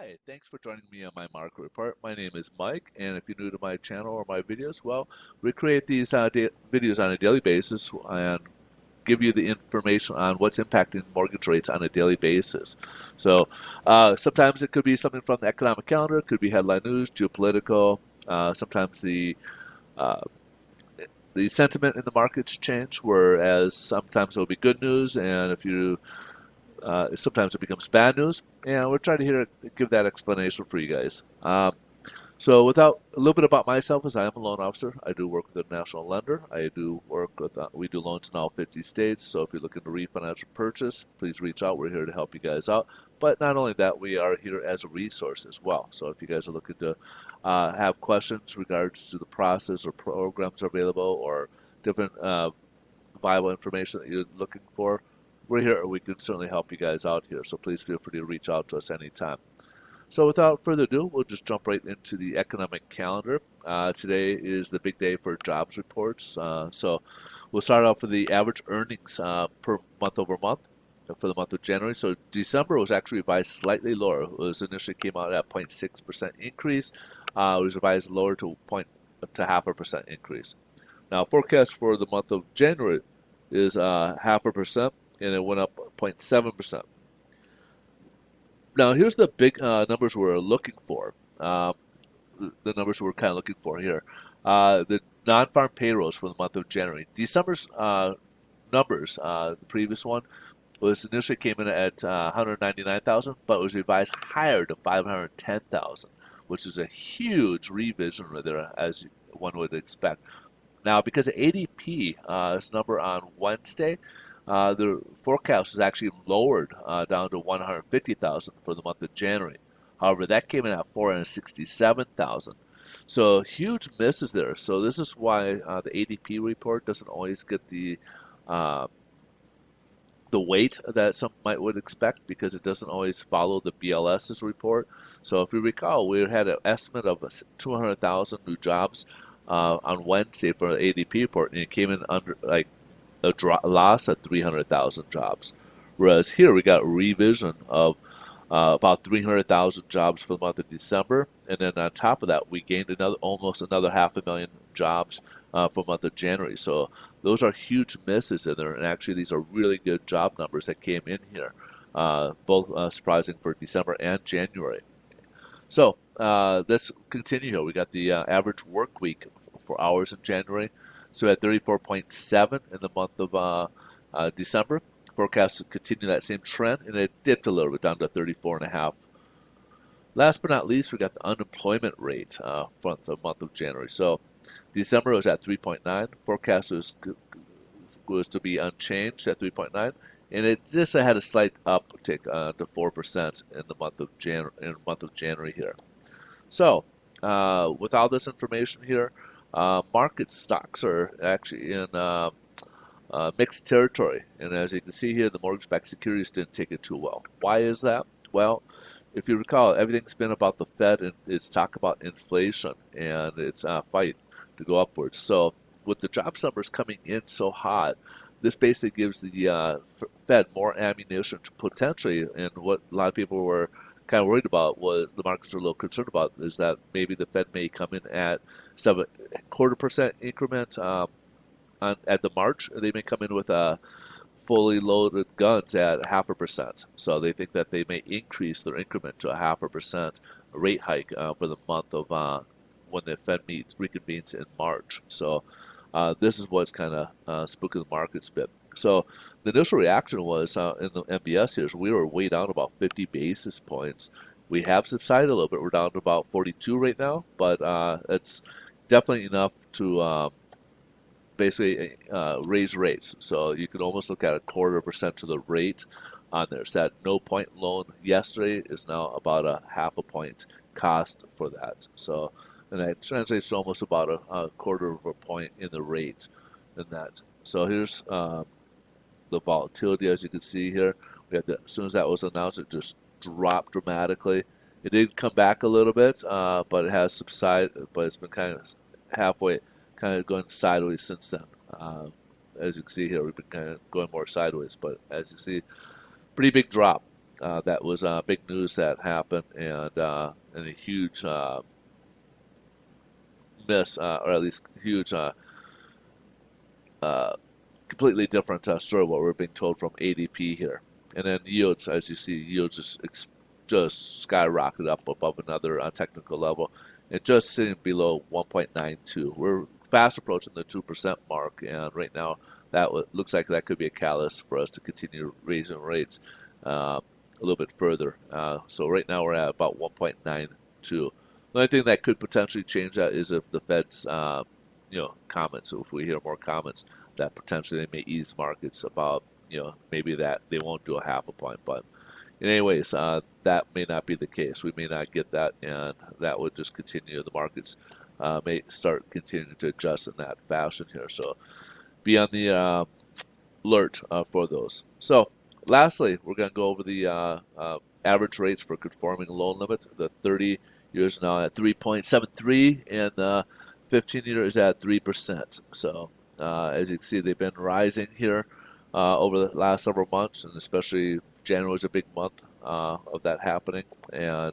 Hi, thanks for joining me on my market report. My name is Mike, and if you're new to my channel or my videos, well, we create these videos on a daily basis and give you the information on what's impacting mortgage rates on a daily basis. So sometimes it could be something from the economic calendar, it could be headline news, geopolitical. Sometimes uh, the sentiment in the markets change, whereas sometimes it'll be good news, and if you sometimes it becomes bad news, and we're trying to give that explanation for you guys. So without a little bit about myself, as I am a loan officer, I do work with a national lender. I do work with, we do loans in all 50 states. So if you're looking to refinance or purchase, please reach out. We're here to help you guys out. But not only that, we are here as a resource as well. So if you guys are looking to have questions regards to the process or programs available or different viable information that you're looking for, we're here. We can certainly help you guys out here. So please feel free to reach out to us anytime. So without further ado, we'll just jump right into the economic calendar. Today is the big day for jobs reports. So we'll start off with the average earnings per month over month for the month of January. So December was actually revised slightly lower. It was initially came out at 0.6% increase. It was revised lower to half a percent increase. Now forecast for the month of January is half a percent, and it went up 0.7%. Now, here's the big numbers we're looking for. The numbers we're kind of looking for here. The non-farm payrolls for the month of January. December's numbers, the previous one, was initially came in at 199,000, but was revised higher to 510,000, which is a huge revision right there, as one would expect. Now, because of ADP, this number on Wednesday, the forecast was actually lowered down to 150,000 for the month of January. However, that came in at 467,000. So huge misses there. So this is why the ADP report doesn't always get uh, the weight that some might would expect because it doesn't always follow the BLS's report. So if you recall, we had an estimate of 200,000 new jobs on Wednesday for the ADP report, and it came in under like loss of 300,000 jobs. Whereas here we got a revision of about 300,000 jobs for the month of December, and then on top of that, we gained almost another 500,000 jobs for the month of January. So those are huge misses in there, and actually these are really good job numbers that came in here, both surprising for December and January. So let's continue here. We got the average work week for hours in January. So at 34.7 in the month of December. Forecast to continue that same trend, and it dipped a little bit down to 34.5. Last but not least, we got the unemployment rate for the month of January. So December was at 3.9. Forecast was to be unchanged at 3.9, and it just had a slight uptick to 4% in the month of January here. So with all this information here, market stocks are actually in mixed territory. And as you can see here, the mortgage-backed securities didn't take it too well. Why is that? Well, if you recall, everything's been about the Fed and its talk about inflation and its fight to go upwards. So with the jobs numbers coming in so hot, this basically gives the Fed more ammunition to potentially, and what a lot of people were kind of worried about, what the markets are a little concerned about, is that maybe the Fed may come in at 7.25% increment at the March. They may come in with a fully loaded guns at 0.5%. So they think that they may increase their increment to a 0.5% rate hike for the month of when the Fed reconvenes in March. So this is what's kind of spooking the markets a bit. So the initial reaction was in the MBS here, so we were way down about 50 basis points. We have subsided a little bit. We're down to about 42 right now, but it's definitely enough to basically raise rates. So you could almost look at 0.25% to the rate on there. So that no point loan yesterday is now about a 0.5 point cost for that. So and that translates to almost about a quarter of a point in the rate in that. So here's the volatility, as you can see here. We had as soon as that was announced, it just dropped dramatically. It did come back a little bit, but it has subsided. But it's been kind of halfway, kind of going sideways since then. As you can see here, we've been kind of going more sideways. But as you see, pretty big drop. That was big news that happened, and a huge miss, or at least huge, uh, completely different story what we're being told from ADP here. And then yields, as you see, yields just skyrocketed up above another technical level, and just sitting below 1.92. We're fast approaching the 2% mark, and right now that looks like that could be a catalyst for us to continue raising rates a little bit further. So right now we're at about 1.92. The only thing that could potentially change that is if the Fed's comments. So if we hear more comments that potentially they may ease markets about maybe that they won't do a half a point, but anyways, that may not be the case. We may not get that, and that would just continue. The markets may start continuing to adjust in that fashion here. So be on the alert for those. So lastly, we're going to go over the average rates for conforming loan limit. The 30 years now at 3.73, and the 15 year is at 3%. So as you can see, they've been rising here over the last several months, and especially January is a big month of that happening. And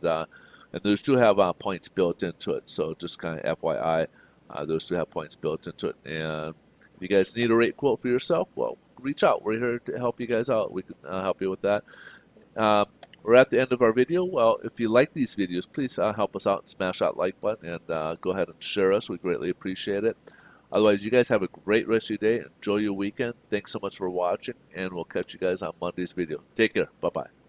those do have points built into it. So just kind of FYI, those do have points built into it. And if you guys need a rate quote for yourself, well, reach out. We're here to help you guys out. We can help you with that. We're at the end of our video. Well, if you like these videos, please help us out and smash that like button, and go ahead and share us. We greatly appreciate it. Otherwise, you guys have a great rest of your day. Enjoy your weekend. Thanks so much for watching, and we'll catch you guys on Monday's video. Take care. Bye-bye.